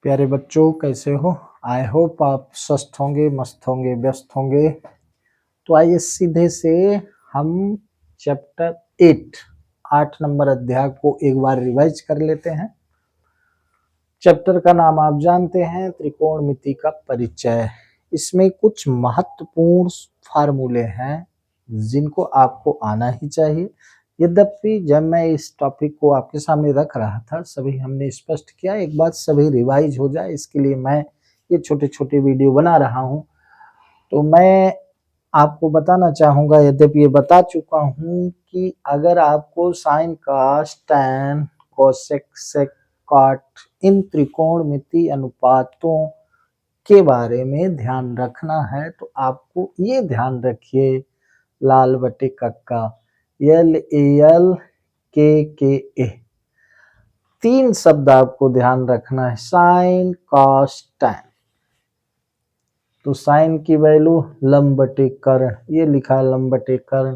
प्यारे बच्चों, कैसे हो? आई होप आप स्वस्थ होंगे, मस्त होंगे, व्यस्त होंगे। तो आइए सीधे से हम चैप्टर 8 नंबर अध्याय को एक बार रिवाइज कर लेते हैं। चैप्टर का नाम आप जानते हैं, त्रिकोणमिति का परिचय। इसमें कुछ महत्वपूर्ण फार्मूले हैं जिनको आपको आना ही चाहिए। यद्यपि जब मैं इस टॉपिक को आपके सामने रख रहा था, सभी हमने स्पष्ट किया, एक बात सभी रिवाइज हो जाए, इसके लिए मैं ये छोटे छोटे वीडियो बना रहा हूँ। तो मैं आपको बताना चाहूँगा, यद्यपि ये बता चुका हूँ, कि अगर आपको sine, cos, tan, cosec, sec, cot इन त्रिकोणमिति अनुपातों के बारे में ध्यान रखना है तो आपको ये ध्यान रखिए, लाल बटे कक्का, यल ए एल के ए, तीन शब्द आपको ध्यान रखना है, साइन, कॉस, टैन। तो साइन की वैल्यू लंब बटे कर्ण, ये लिखा है लंब बटे कर्ण।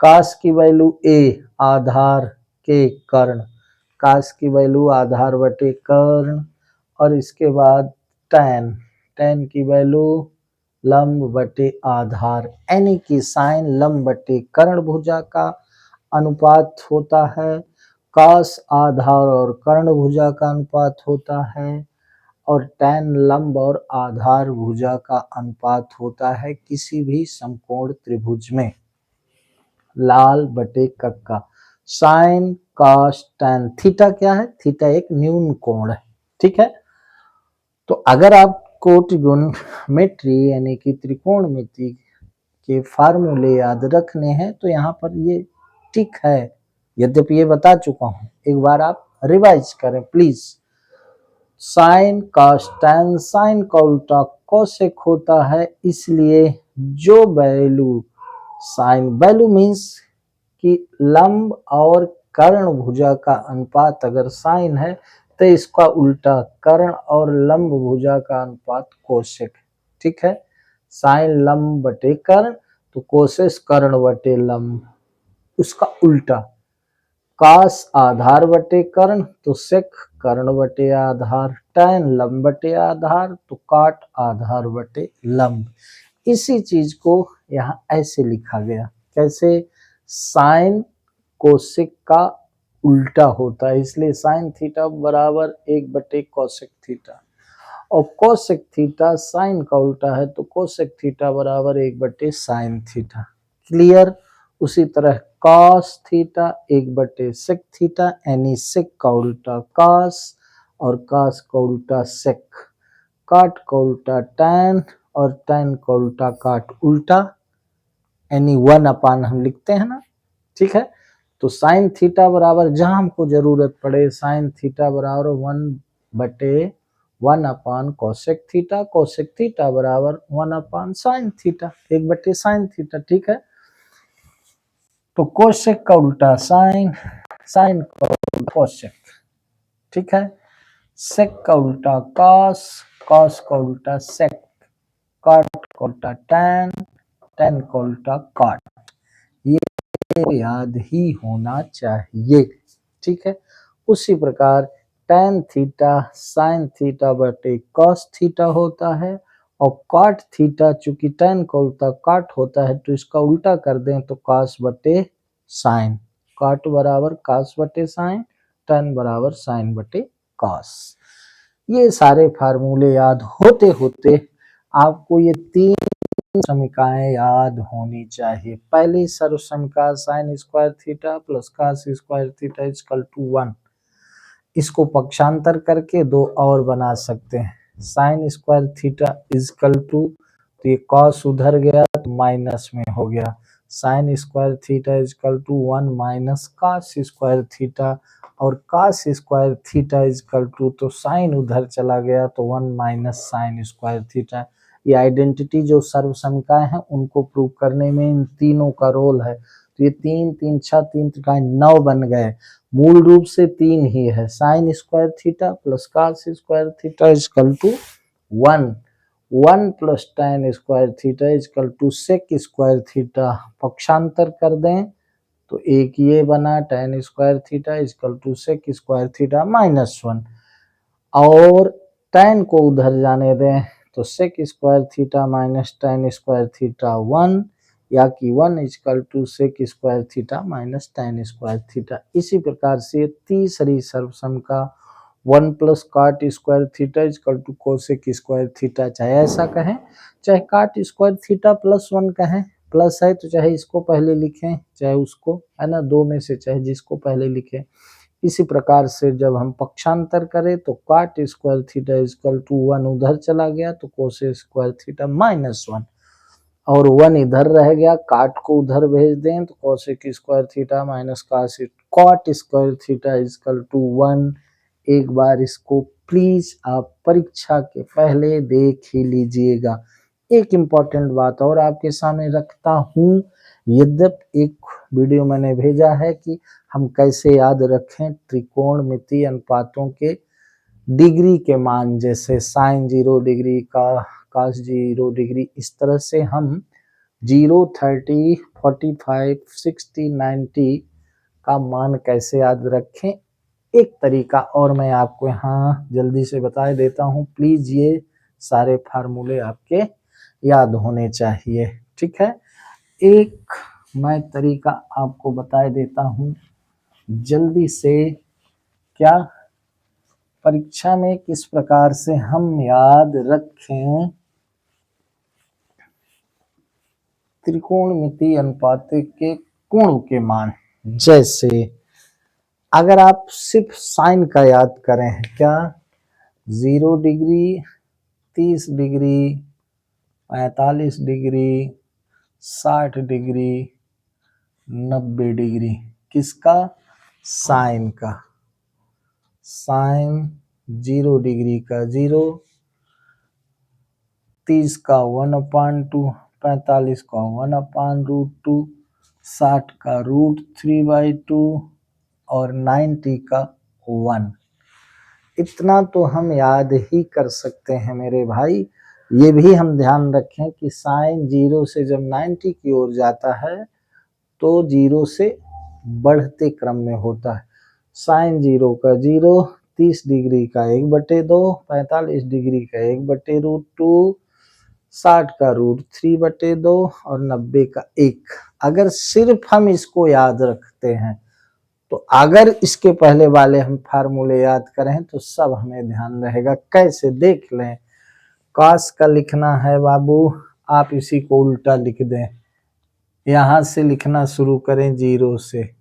कास की वैल्यू ए, आधार के कर्ण, कास की वैल्यू आधार बटे कर्ण। और इसके बाद टैन, टैन की वैल्यू लंब बटे आधार, यानी कि साइन लंब बटे कर्ण भुजा का अनुपात होता है, कास आधार और कर्ण भुजा का अनुपात होता है, और टैन लंब और आधार भुजा का अनुपात होता है किसी भी समकोण त्रिभुज में। लाल बटे कक्का, साइन, कॉस, टैन। थीटा क्या है? थीटा एक न्यून कोण है, ठीक है। तो अगर आपको ट्रिगोनोमेट्री यानी कि त्रिकोणमिति के फार्मूले याद रखने हैं तो यहाँ पर ये टिक है, यद्यपि ये बता चुका हूँ, एक बार आप रिवाइज करें please. Sine, cos, tan, sine का उल्टा कोसेक होता है, इसलिए जो वैल्यू साइन, वैल्यू मीन्स कि लंब और कर्ण भुजा का अनुपात अगर साइन है तो इसका उल्टा कर्ण और लंब भुजा का अनुपात कोसेक, ठीक है। साइन लंब बटे कर्ण तो कोसेक कर्ण बटे लंब, उसका उल्टा। कास आधार बटे कर्ण तो सेक कर्ण बटे आधार, टैन लंब बटे आधार तो काट आधार बटे लंब। इसी चीज को यहाँ ऐसे लिखा गया, कैसे? साइन कोसेक का उल्टा होता है, इसलिए साइन थीटा बराबर 1 बटे कोसेक थीटा, और कोसेक थीटा साइन का उल्टा है तो कोसेक थीटा बराबर 1 बटे साइन थीटा। क्लियर? उसी तरह कॉस थीटा 1 बटे सेक थीटा, यानी सेक का उल्टा कॉस और कॉस का उल्टा सेक, काट का उल्टा टैन और टैन का उल्टा काट, उल्टा यानी 1 हम लिखते हैं ना, ठीक है। तो साइन थीटा बराबर, जहां हमको जरूरत पड़े, साइन थीटा बराबर 1/1 कोसेक थीटा, कोसेक थीटा बराबर 1 साइन थीटा, 1 बटे साइन थीटा, ठीक है। तो कोसेक का उल्टा साइन, साइन का उल्टा कोसेक, ठीक है। सेक का उल्टा कॉस, कॉस का उल्टा सेक, काट का उल्टा टैन, टैन का उल्टा काट। ये याद ही होना चाहिए, ठीक है। उसी प्रकार टैन थीटा साइन थीटा बटे कॉस थीटा होता है, और कॉट थीटा चूंकि टैन का उल्टा काट होता है तो इसका उल्टा कर दें तो कॉस बटे साइन, कॉट बराबर कॉस बटे साइन, टैन बराबर साइन बटे कॉस। ये सारे फार्मूले याद होते होते आपको ये 3 समीकरणें याद होनी चाहिए। पहली सर्व समीकरण sine square theta plus cos square theta equal to 1, इसको पक्षांतर करके 2 और बना सकते हैं। Sine square theta equal to, तो ये कॉस उधर गया तो माइनस में हो गया, sine square theta equal to 1 minus cos square theta, और cos square theta equal to, तो साइन उधर चला गया तो 1 माइनस साइन स्क्वायर थीटा। ये आइडेंटिटी जो सर्व समीकरण है उनको प्रूव करने में इन तीनों का रोल है। तो ये 3 3 6 3 9 बन गए, मूल रूप से 3 ही है, sine square theta plus cos square theta equal to 1, 1 plus tan square theta equal to sec square theta, पक्षांतर कर दें तो एक ये बना tan square theta equal to sec square theta minus 1, और tan को उधर जाने दें तो sec square theta minus tan square theta 1, या कि 1 equal to sec square theta minus tan square theta. इसी प्रकार से तीसरी सर्वसम का 1 plus cot square theta equal to cosec square theta, चाहे ऐसा कहें चाहे काट स्क्वायर थीटा प्लस 1 कहें, प्लस है तो चाहे इसको पहले लिखें चाहे उसको, है ना, दो में से चाहे जिसको पहले लिखें। इसी प्रकार से जब हम पक्षांतर करें तो काट स्क्वायर थीटा इजकल टू 1 उधर चला गया तो कोसेक स्क्वायर थीटा माइनस 1, और 1 इधर रह गया, काट को उधर भेज दें तो cosec square theta minus cot square theta equal to 1। एक बार इसको प्लीज आप परीक्षा के पहले देख ही लीजिएगा। एक इम्पॉर्टेंट बात और आपके सामने रखता हूँ, यद्यपि एक वीडियो मैंने भेजा है कि हम कैसे याद रखें त्रिकोणमितीय अनुपातों के डिग्री के मान, जैसे साइन 0 डिग्री का, cos 0 डिग्री, इस तरह से हम 0, 30, 45, 60, 90 का मान कैसे याद रखें। एक तरीका और मैं आपको यहाँ जल्दी से बता देता हूँ, प्लीज ये सारे फार्मूले आपके याद होने चाहिए, ठीक है। एक मैं तरीका आपको बता देता हूँ जल्दी से, क्या परीक्षा में किस प्रकार से हम याद रखें त्रिकोणमितीय अनुपात के कोणों के मान। जैसे अगर आप सिर्फ साइन का याद करें, क्या 0 degree, 30 degree, 45 degree, 60 degree, 90 degree, किसका? साइन का। साइन 0 डिग्री का 0, 30 का 1/2, 45 का 1/√2, 60 का √3/2 और 90 का 1। इतना तो हम याद ही कर सकते हैं मेरे भाई। ये भी हम ध्यान रखें कि साइन 0 से जब 90 की ओर जाता है तो 0 से बढ़ते क्रम में होता है। साइन 0 का 0, 30 डिग्री का 1/2, 45 डिग्री का 1/√2, 60 का √3/2 और 90 का 1। अगर सिर्फ हम इसको याद रखते हैं तो अगर इसके पहले वाले हम फार्मूले याद करें तो सब हमें ध्यान रहेगा। कैसे, देख लें। कॉस का लिखना है बाबू, आप इसी को उल्टा लिख दें, यहां से लिखना शुरू करें 0 से।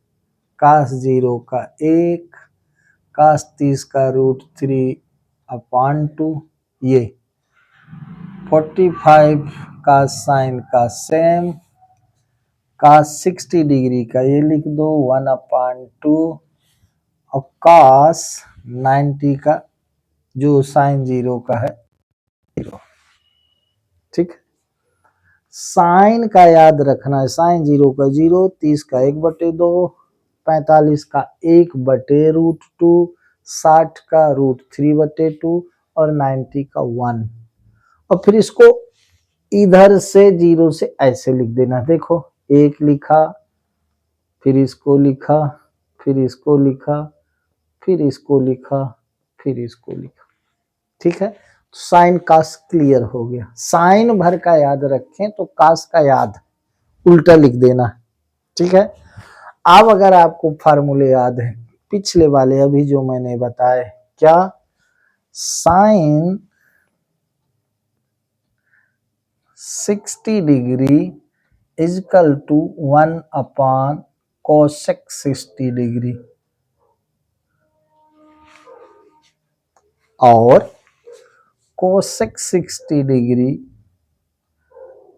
cos 0 का 1, cos 30 का √3/2, ये 45 का साइन का सेम, cos 60 डिग्री का ये लिख दो 1/2, और cos 90 का जो साइन 0 का है 0, ठीक। साइन का याद रखना है, साइन 0 का 0, 30 का 1/2, 45 का 1/√2, 60 का √3/2 और 90 का 1। और फिर इसको इधर से 0 से ऐसे लिख देना। देखो, एक लिखा, फिर इसको लिखा, फिर इसको लिखा, फिर इसको लिखा, फिर इसको लिखा, ठीक है। साइन कास क्लियर हो गया। साइन भर का याद रखें तो कास का याद उल्टा लिख देना, ठीक है। अब अगर आपको फार्मूले याद है पिछले वाले अभी जो मैंने बताए, क्या? साइन 60 डिग्री इजकल टू 1/कोसेक 60 डिग्री, और cosec 60 degree,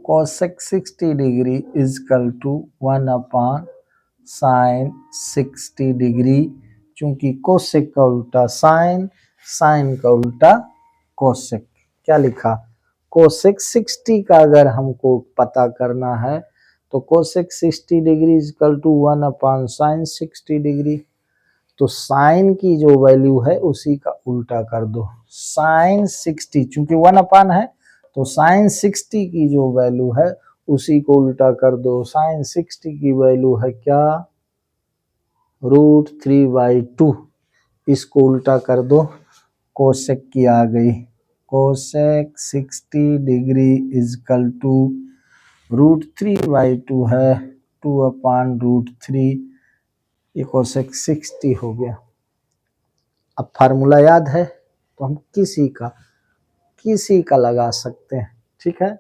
cosec 60 degree equal to 1/साइन 60 डिग्री। चूंकि कोसेक का उल्टा साइन, साइन का उल्टा कोसेक। क्या लिखा? कोसेक 60 का अगर हमको पता करना है तो कोसेक 60 डिग्री इजकल टू 1/साइन 60 डिग्री। तो साइन की जो वैल्यू है उसी का उल्टा कर दो। साइन 60, चूंकि 1/, है तो साइन 60 की जो वैल्यू है उसी को उल्टा कर दो। साइन 60 की वैल्यू है क्या? √3/2। इसको उल्टा कर दो कोसेक की आ गई, कोसेक 60 डिग्री इजकल टू √3/2 है, 2/√3, ये कोसेक 60 हो गया। अब फार्मूला याद है तो हम किसी का लगा सकते हैं, ठीक है।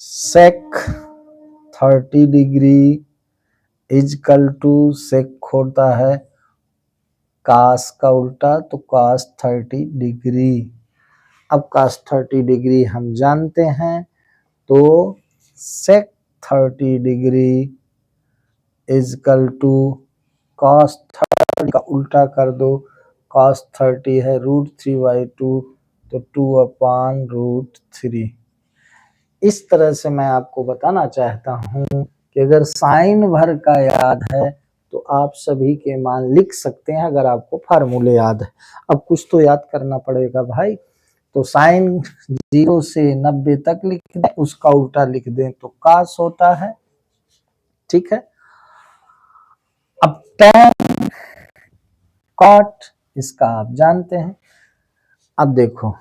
सेक 30 डिग्री इजकल टू, सेक होता है कास का उल्टा, तो कास 30 डिग्री। अब कास 30 डिग्री हम जानते हैं, तो सेक 30 डिग्री इजकल टू कॉस 30 का उल्टा कर दो, कॉस 30 है √3/2, तो 2/√3। इस तरह से मैं आपको बताना चाहता हूँ कि अगर साइन भर का याद है तो आप सभी के मान लिख सकते हैं, अगर आपको फार्मूले याद है। अब कुछ तो याद करना पड़ेगा भाई, तो साइन 0 से 90 तक लिख दें, उसका उल्टा लिख दें तो कास होता है, ठीक है। अब टैन कॉट इसका आप जानते हैं। अब देखो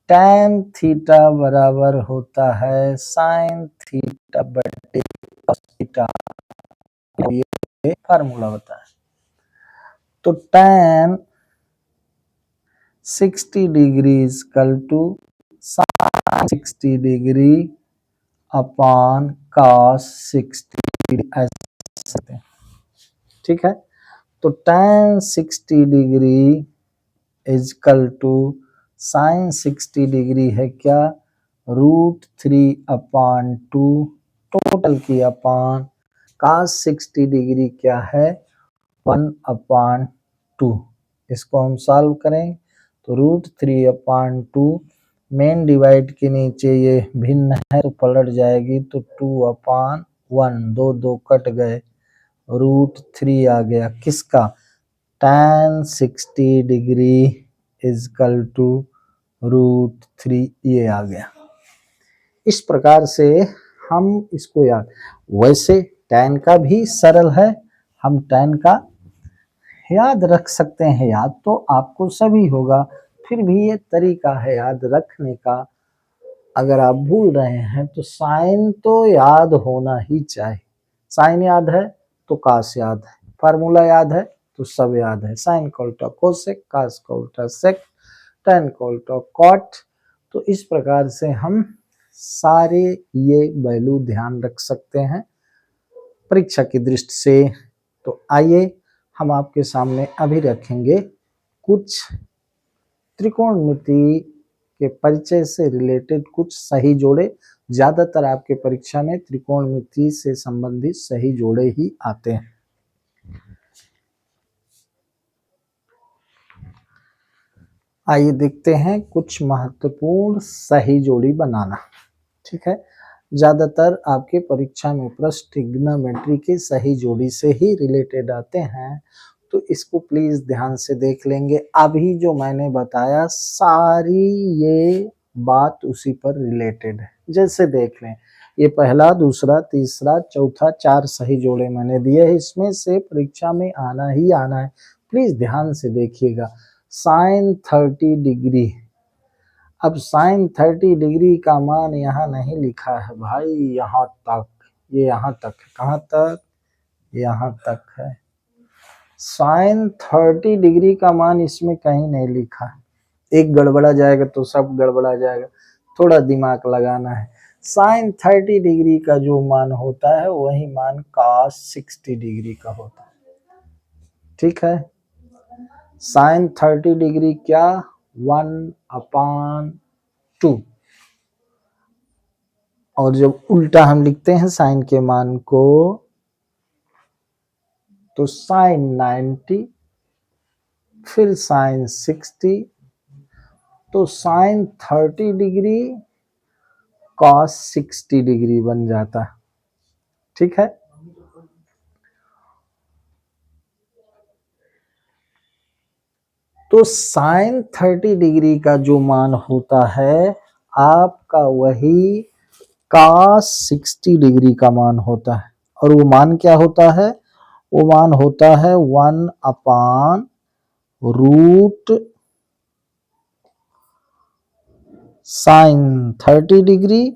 टैन थीटा बराबर होता है साइन थीटा बटे कॉस थीटा, ये फार्मूला होता है। तो tan 60 degree equal to sine 60 degree upon cos 60 degree, ऐसे, ठीक है। तो tan 60 degree equal to sine 60 degree है क्या, √3/2 टोटल की अपॉन cos 60 डिग्री क्या है, 1/2। इसको हम सॉल्व करें तो √3/2 मेन डिवाइड के नीचे ये भिन्न है तो पलट जाएगी, तो 2/1, 2 कट गए, √3 आ गया किसका, tan 60 डिग्री इजकल टू √3, ये आ गया। इस प्रकार से हम इसको याद, वैसे tan का भी सरल है, हम tan का याद रख सकते हैं, याद तो आपको सभी होगा, फिर भी ये तरीका है याद रखने का। अगर आप भूल रहे हैं तो साइन तो याद होना ही चाहिए, साइन याद है तो कास याद है, फार्मूला याद है तो सब याद है, साइन का उल्टा कोसेक, कास का उल्टा सेक, टैन का उल्टा कॉट। तो इस प्रकार से हम सारे ये वैल्यू ध्यान रख सकते हैं परीक्षा की दृष्टि से। तो आइए हम आपके सामने अभी रखेंगे कुछ त्रिकोणमिति के परिचय से रिलेटेड कुछ सही जोड़े। ज्यादातर आपके परीक्षा में त्रिकोणमिति से संबंधित सही जोड़े ही आते हैं। आइए देखते हैं कुछ महत्वपूर्ण सही जोड़ी बनाना, ठीक है। ज्यादातर आपके परीक्षा में प्रश्न ट्रिग्नोमेट्री की सही जोड़ी से ही रिलेटेड आते हैं, तो इसको प्लीज ध्यान से देख लेंगे। अभी जो मैंने बताया सारी ये बात उसी पर रिलेटेड है, जैसे देख लें ये पहला, दूसरा, तीसरा, चौथा, 4 सही जोड़े मैंने दिए हैं, इसमें से परीक्षा में आना ही आना है, प्लीज ध्यान से देखिएगा। साइन 30 डिग्री, अब साइन 30 डिग्री का मान यहाँ नहीं लिखा है भाई, यहाँ तक, ये यहाँ तक है, कहाँ तक, यहाँ तक है। साइन 30 डिग्री का मान इसमें कहीं नहीं लिखा है, एक गड़बड़ा जाएगा तो सब गड़बड़ा जाएगा, थोड़ा दिमाग लगाना है। साइन 30 डिग्री का जो मान होता है वही मान cos 60 डिग्री का होता है, ठीक है। साइन 30 डिग्री क्या, 1/2, और जब उल्टा हम लिखते हैं साइन के मान को तो साइन 90, फिर साइन 60, तो साइन 30 डिग्री cos 60 डिग्री बन जाता है, ठीक है। तो साइन 30 डिग्री का जो मान होता है आपका वही cos 60 डिग्री का मान होता है, और वो मान क्या होता है, वो मान होता है 1/√3 साइन 30 डिग्री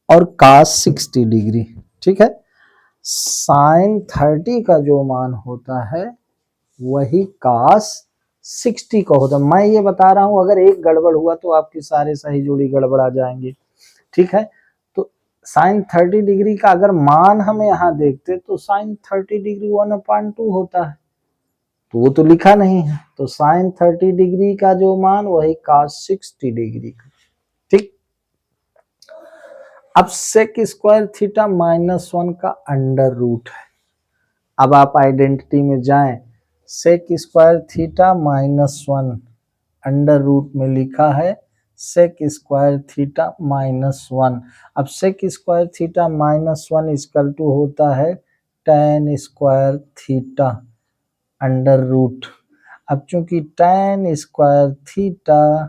और कास 60 डिग्री। ठीक है, साइन 30 का जो मान होता है वही कास 60 का होता है। मैं ये बता रहा हूं, अगर एक गड़बड़ हुआ तो आपकी सारे सही जोड़ी गड़बड़ा जाएंगे। ठीक है, तो साइन 30 डिग्री का अगर मान हम यहाँ देखते तो साइन 30 डिग्री 1/2 होता है, तो वो तो लिखा नहीं है, तो साइन 30 डिग्री का जो मान वही कास 60 डिग्री का। ठीक, अब सेक स्क्वायर थीटा -1 का अंडर रूट है। अब आप आइडेंटिटी में जाएं, sec square theta -1 under root में लिखा है सेक स्क्वायर थीटा -1। अब sec square theta -1 equal to होता है tan square theta under root. अब चूंकि tan स्क्वायर थीटा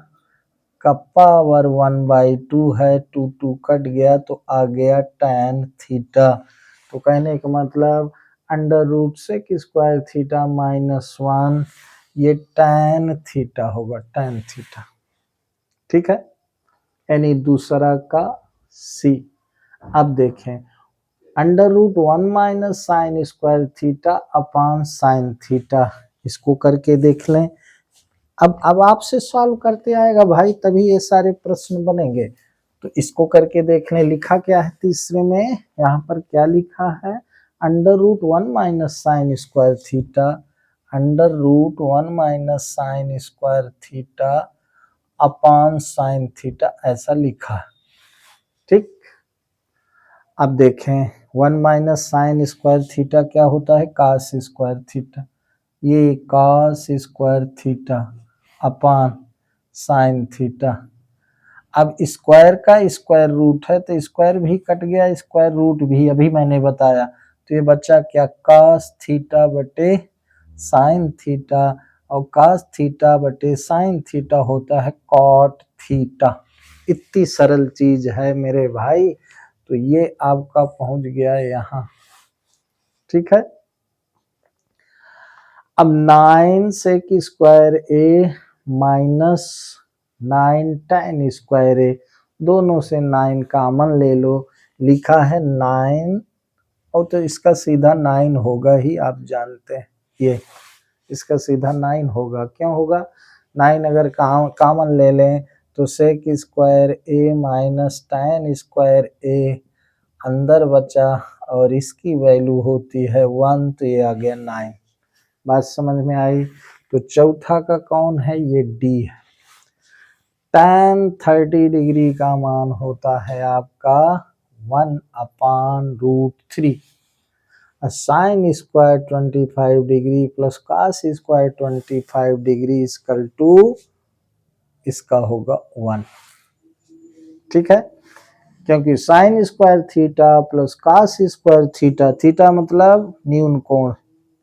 का पावर 1/2 है, 2 कट गया तो आ गया tan थीटा। तो कहने का मतलब under root sec square theta -1 ये tan थीटा होगा, tan थीटा। ठीक है, यानी दूसरा का सी। अब देखें, under root 1 - sine square theta upon sine theta, इसको करके देख लें। अब आपसे सॉल्व करते आएगा भाई, तभी ये सारे प्रश्न बनेंगे। तो इसको करके देख लें। लिखा क्या है तीसरे में, यहाँ पर क्या लिखा है, under root 1 - sine square theta, under root 1 - sine square theta upon sine theta, ऐसा लिखा है। ठीक, अब देखें 1 - साइन स्क्वायर थीटा क्या होता है, कास स्क्वायर थीटा, ये cos square theta upon sine theta. अब स्क्वायर का स्क्वायर रूट है तो स्क्वायर भी कट गया, स्क्वायर रूट भी अभी मैंने बताया, तो ये बच्चा क्या, कास थीटा बटे साइन थीटा, और कास थीटा बटे साइन थीटा होता है कॉट थीटा। इतनी सरल चीज है मेरे भाई, तो ये आपका पहुंच गया यहाँ। ठीक है, अब 9 सेक स्क्वायर ए -9 tan स्क्वायर ए, दोनों से 9 कॉमन ले लो, लिखा है 9, और तो इसका सीधा 9 होगा ही, आप जानते हैं ये इसका सीधा 9 होगा। क्यों होगा, 9 अगर कॉमन ले लें तो सेक स्क्वायर ए -tan स्क्वायर ए अंदर बचा, और इसकी वैल्यू होती है 1, तो ये आ गया 9। बात समझ में आई। तो चौथा का कौन है, ये डी है। tan 30 डिग्री का मान होता है आपका 1/√3। Sine square 25 degree plus cos square 25 degree equal to इसका होगा 1। ठीक है, क्योंकि sine square theta plus cos square theta, theta मतलब न्यून कोण,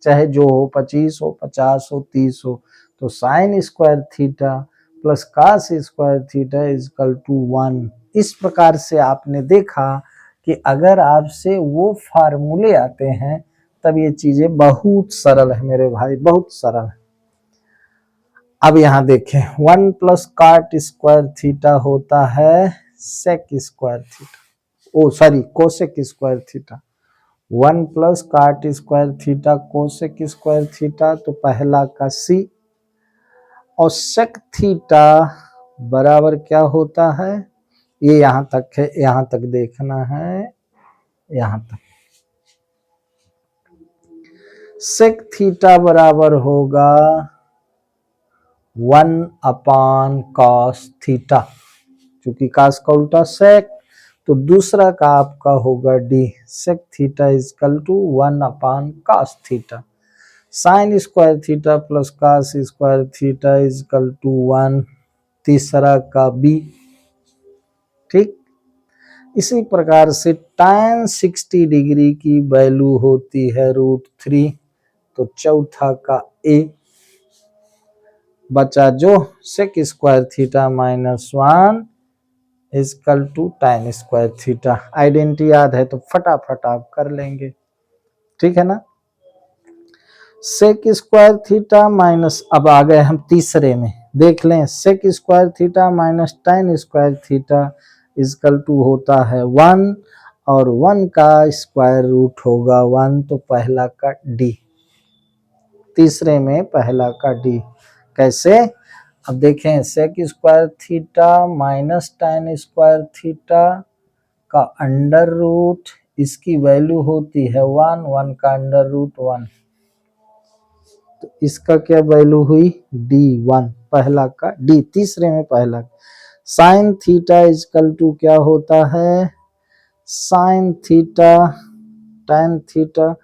चाहे जो हो, 25 हो, 50 हो, 30 हो, तो sine square theta plus cos square theta equal to 1। इस प्रकार से आपने देखा कि अगर आपसे वो फार्मूले आते हैं तब ये चीजें बहुत सरल है मेरे भाई, बहुत सरल है। अब यहाँ देखें, 1 प्लस काट स्क्वायर थीटा होता है sec square theta, oh sorry cosec square theta. 1 plus cot square theta cosec square theta, तो पहला का सी, और सेक थीटा बराबर क्या होता है, ये यहाँ तक है, यहाँ तक देखना है, यहाँ तक। सेक थीटा बराबर होगा 1/cos थीटा, क्योंकि कास का उल्टा सेक, तो दूसरा का आपका होगा D, sec theta equal to 1/cos theta. Sine square theta plus cos square theta equal to 1, तीसरा का बी। ठीक, इसी प्रकार से tan 60 डिग्री की वैल्यू होती है √3, तो चौथा का ए बचा जो sec square theta -1 equal to tan square theta. Identity याद है तो फटाफट आप कर लेंगे। ठीक है ना, सेक स्क्वायर थीटा माइनस, अब आ गए हम तीसरे में, देख लें, sec square theta minus tan square theta equal to होता है 1 और 1 का स्क्वायर रूट होगा 1, तो पहला का डी, तीसरे में पहला का डी। कैसे? अब देखें, sec square theta minus tan square theta का अंडर रूट, इसकी वैल्यू होती है 1, 1 का अंडर रूट 1, तो इसका क्या वैल्यू हुई D1, पहला का D, तीसरे में पहला। साइन थीटा इजकल टू क्या होता है, sine theta tan theta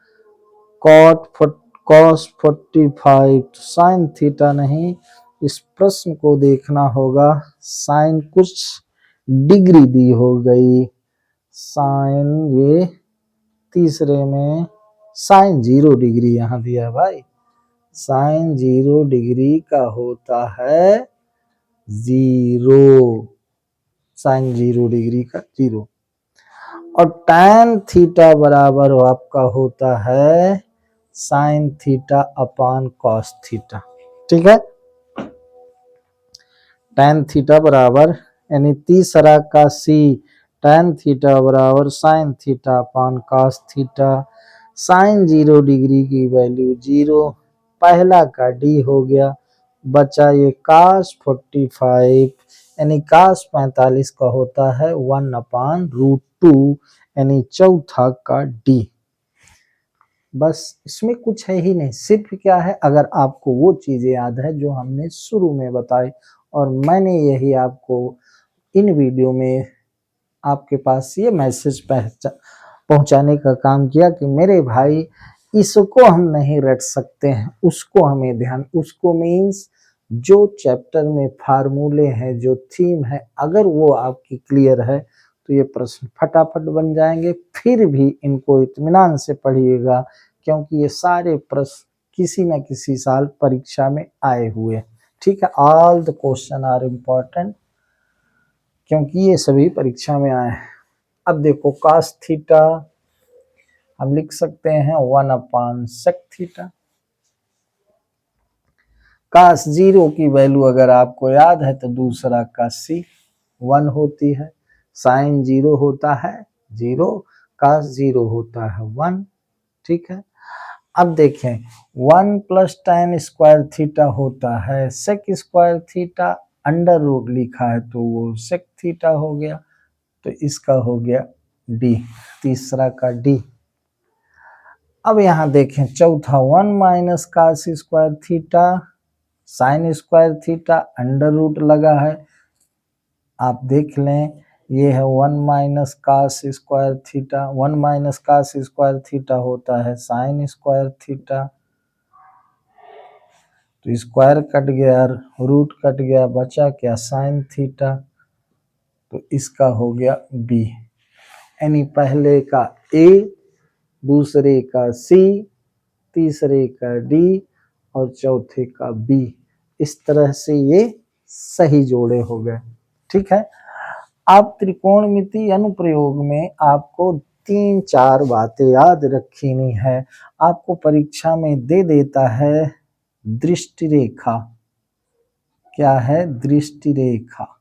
cos 45, sine theta नहीं, इस प्रश्न को देखना होगा, साइन कुछ डिग्री दी हो गई, साइन ये तीसरे में साइन 0 डिग्री यहां दिया है भाई, साइन 0 डिग्री का होता है 0, साइन 0 डिग्री का 0, और tan थीटा बराबर आपका होता है sine theta upon cos theta. ठीक है, tan थीटा बराबर यानी तीसरा का C, tan थीटा बराबर sine theta upon cos theta, sine 0 degree की वैल्यू 0, पहला का D हो गया, बचा ये cos 45 यानी cos 45 का होता है 1/√2 यानी चौथा का D। बस इसमें कुछ है ही नहीं, सिर्फ क्या है, अगर आपको वो चीजें याद है जो हमने शुरू में बताई, और मैंने यही आपको इन वीडियो में आपके पास ये मैसेज पहुंचाने का काम किया कि मेरे भाई इसको हम नहीं रट सकते हैं, उसको हमें ध्यान, उसको मीन्स जो चैप्टर में फार्मूले हैं, जो थीम है, अगर वो आपकी क्लियर है तो ये प्रश्न फटाफट बन जाएंगे। फिर भी इनको इत्मीनान से पढ़िएगा, क्योंकि ये सारे प्रश्न किसी न किसी साल परीक्षा में आए हुए। ठीक है, all the question are important, क्योंकि ये सभी परीक्षा में आए हैं। अब देखो, cos थीटा हम लिख सकते हैं 1/sec थीटा, cos 0 की वैल्यू अगर आपको याद है तो दूसरा का C 1 होती है, साइन 0 होता है 0, cos 0 होता है 1। ठीक है, अब देखें 1 प्लस tan स्क्वायर थीटा होता है sec square theta, under root लिखा है तो वो sec थीटा हो गया, तो इसका हो गया D, तीसरा का D। अब यहां देखें चौथा 1 minus cos square theta sine square theta, under root लगा है, आप देख लें ये है 1 minus cos square theta, 1 minus cos square theta होता है साइन स्क्वायर थीटा, तो स्क्वायर कट गया, रूट कट गया, बचा क्या साइन थीटा, तो इसका हो गया B, यानी पहले का A, दूसरे का C, तीसरे का D और चौथे का B। इस तरह से ये सही जोड़े हो गए। ठीक है, आप त्रिकोणमिति अनुप्रयोग में आपको 3-4 बातें याद रखनी है। आपको परीक्षा में दे देता है दृष्टि रेखा, क्या है दृष्टि रेखा,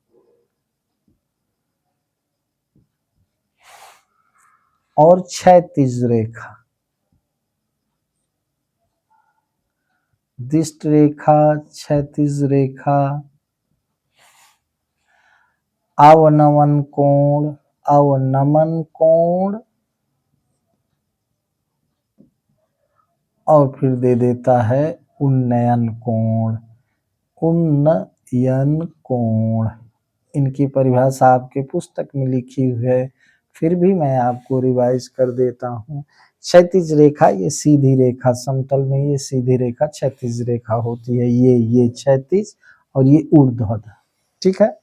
और क्षैतिज रेखा, दृष्टि रेखा, क्षैतिज रेखा, अवनमन कोण, अवनमन कोण, और फिर दे देता है उन्नयन कोण, उन्नयन कोण। इनकी परिभाषा आपके पुस्तक में लिखी हुई है, फिर भी मैं आपको रिवाइज कर देता हूँ। क्षैतिज रेखा ये सीधी रेखा, समतल में ये सीधी रेखा क्षैतिज रेखा होती है, ये क्षैतिज और ये ऊर्ध्वाधर। ठीक है,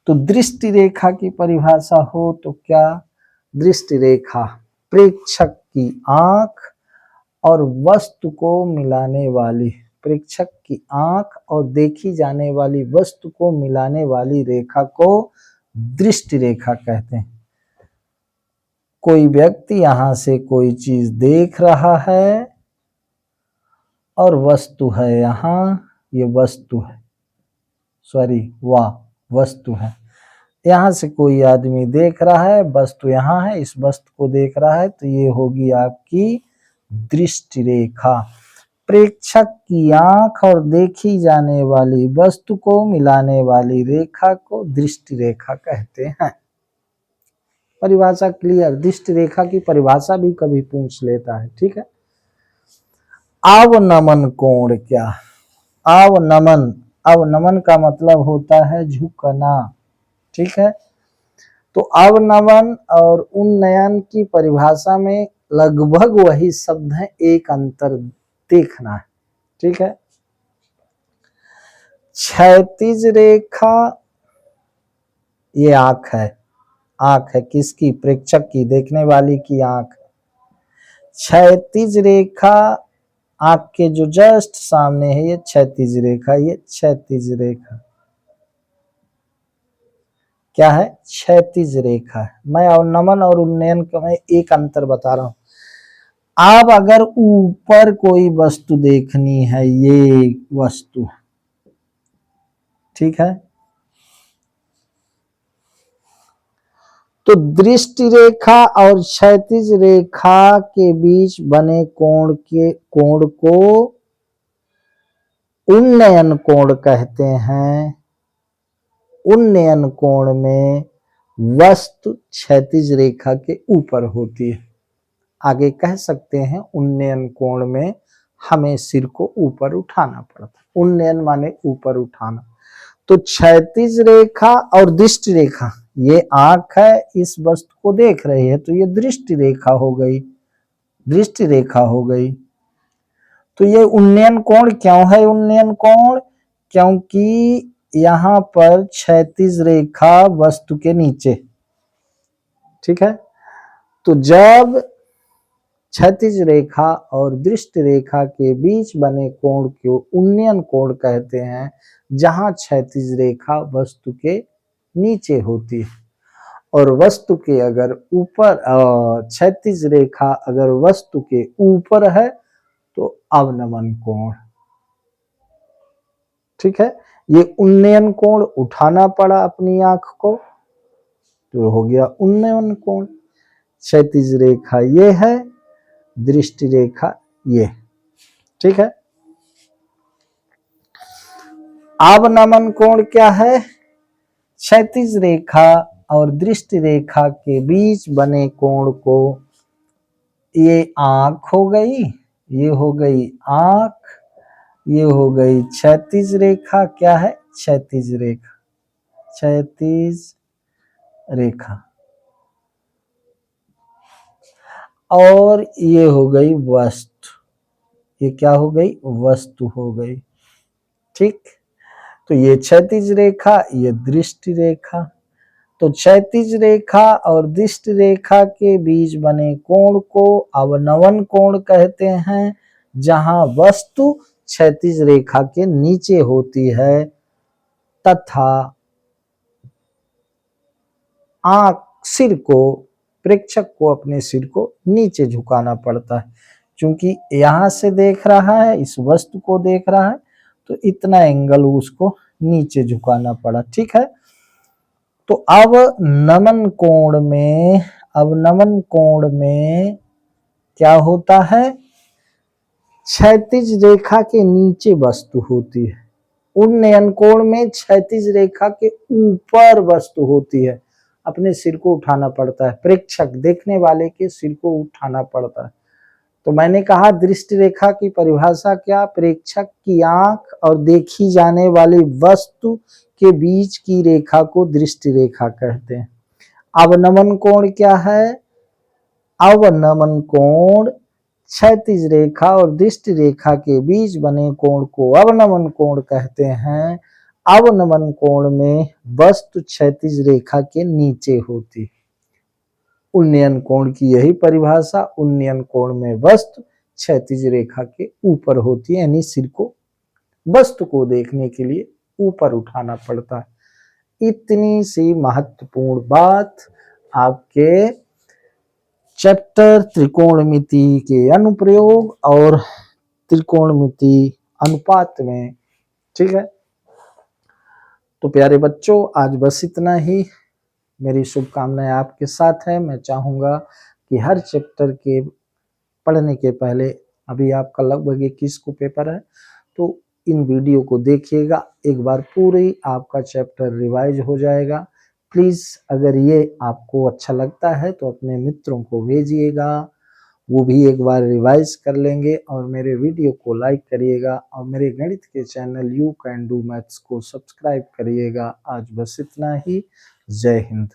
तो दृष्टि रेखा की परिभाषा हो तो क्या, दृष्टि रेखा प्रेक्षक की आंख और वस्तु को मिलाने वाली, प्रेक्षक की आंख और देखी जाने वाली वस्तु को मिलाने वाली रेखा को दृष्टि रेखा कहते हैं। कोई व्यक्ति यहां से कोई चीज देख रहा है और वस्तु है यहां, ये वस्तु है, सॉरी वाह वस्तु है। यहाँ से कोई आदमी देख रहा है, वस्तु यहाँ है, इस वस्तु को देख रहा है, तो ये होगी आपकी दृष्टि रेखा। प्रेक्षक की आंख और देखी जाने वाली वस्तु को मिलाने वाली रेखा को दृष्टि रेखा कहते हैं। परिभाषा क्लियर। दृष्टि रेखा की परिभाषा भी कभी पूछ लेता है, ठीक है। अवनमन कोण क्या? अवनमन, अवनमन का मतलब होता है झुकना, ठीक है। तो अवनमन और उन्नयन की परिभाषा में लगभग वही शब्द है, एक अंतर देखना है, ठीक है। क्षैतिज रेखा ये आंख है, आंख है किसकी? प्रेक्षक की, देखने वाले की आंख। क्षैतिज रेखा आंख के जो जस्ट सामने है ये क्षैतिज रेखा, ये क्षैतिज रेखा क्या है? क्षैतिज रेखा है। मैं अवनमन और उन्नयन का मैं एक अंतर बता रहा हूं। अब अगर ऊपर कोई वस्तु देखनी है, ये वस्तु, ठीक है, तो दृष्टि रेखा और क्षैतिज रेखा के बीच बने कोण को उन्नयन कोण कहते हैं। उन्नयन कोण में वस्तु क्षैतिज रेखा के ऊपर होती है। आगे कह सकते हैं उन्नयन कोण में हमें सिर को ऊपर उठाना पड़ता है। उन्नयन माने ऊपर उठाना। तो क्षैतिज रेखा और दृष्टि रेखा, ये आंख है, इस वस्तु को देख रही है, तो ये दृष्टि रेखा हो गई, दृष्टि रेखा हो गई। तो ये उन्नयन कोण क्यों है? उन्नयन कोण क्योंकि यहां पर क्षैतिज रेखा वस्तु के नीचे, ठीक है। तो जब क्षैतिज रेखा और दृष्टि रेखा के बीच बने कोण को उन्नयन कोण कहते हैं, जहां क्षैतिज रेखा वस्तु के नीचे होती है और वस्तु के अगर ऊपर, क्षैतिज रेखा अगर वस्तु के ऊपर है तो अवनमन कोण, ठीक है। ये उन्नयन कोण उठाना पड़ा अपनी आंख को, तो हो गया उन्नयन कोण। क्षैतिज रेखा ये है, दृष्टि रेखा ये, ठीक है। अवनमन कोण क्या है? क्षैतिज रेखा और दृष्टि रेखा के बीच बने कोण को, ये आंख हो गई, ये हो गई आंख, ये हो गई क्षैतिज रेखा, क्या है? क्षैतिज रेखा, क्षैतिज रेखा, और ये हो गई वस्तु, ये क्या हो गई? वस्तु हो गई, ठीक। तो ये क्षैतिज रेखा, ये दृष्टि रेखा। तो क्षैतिज रेखा और दृष्टि रेखा के बीच बने कोण को अवनमन कोण कहते हैं, जहां वस्तु क्षैतिज रेखा के नीचे होती है तथा आंख, सिर को, प्रेक्षक को अपने सिर को नीचे झुकाना पड़ता है, क्योंकि यहां से देख रहा है, इस वस्तु को देख रहा है, तो इतना एंगल उसको नीचे झुकाना पड़ा, ठीक है। तो अवनमन कोण में क्या होता है? क्षैतिज रेखा के नीचे वस्तु होती है। उन्नयन कोण में क्षैतिज रेखा के ऊपर वस्तु होती है, अपने सिर को उठाना पड़ता है, प्रेक्षक देखने वाले के सिर को उठाना पड़ता है। तो मैंने कहा दृष्टि रेखा की परिभाषा क्या? प्रेक्षक की आंख और देखी जाने वाली वस्तु के बीच की रेखा को दृष्टि रेखा कहते हैं। अवनमन कोण क्या है? अवनमन कोण क्षैतिज रेखा और दृष्टि रेखा के बीच बने कोण को अवनमन कोण कहते हैं। अवनमन कोण में वस्तु क्षैतिज रेखा के नीचे होती। उन्नयन कोण की यही परिभाषा, उन्नयन कोण में वस्तु क्षैतिज रेखा के ऊपर होती है, यानी सिर को, वस्तु को देखने के लिए ऊपर उठाना पड़ता है। इतनी सी महत्वपूर्ण बात आपके चैप्टर त्रिकोणमिति के अनुप्रयोग और त्रिकोणमिति अनुपात में, ठीक है। तो प्यारे बच्चों, आज बस इतना ही। मेरी शुभकामनाएं आपके साथ है। मैं चाहूँगा कि हर चैप्टर के पढ़ने के पहले, अभी आपका लगभग 21 को पेपर है, तो इन वीडियो को देखिएगा, एक बार पूरी आपका चैप्टर रिवाइज हो जाएगा। प्लीज़ अगर ये आपको अच्छा लगता है तो अपने मित्रों को भेजिएगा, वो भी एक बार रिवाइज कर लेंगे, और मेरे वीडियो को लाइक करिएगा, और मेरे गणित के channel you can do maths को सब्सक्राइब करिएगा। आज बस इतना ही। जय हिंद।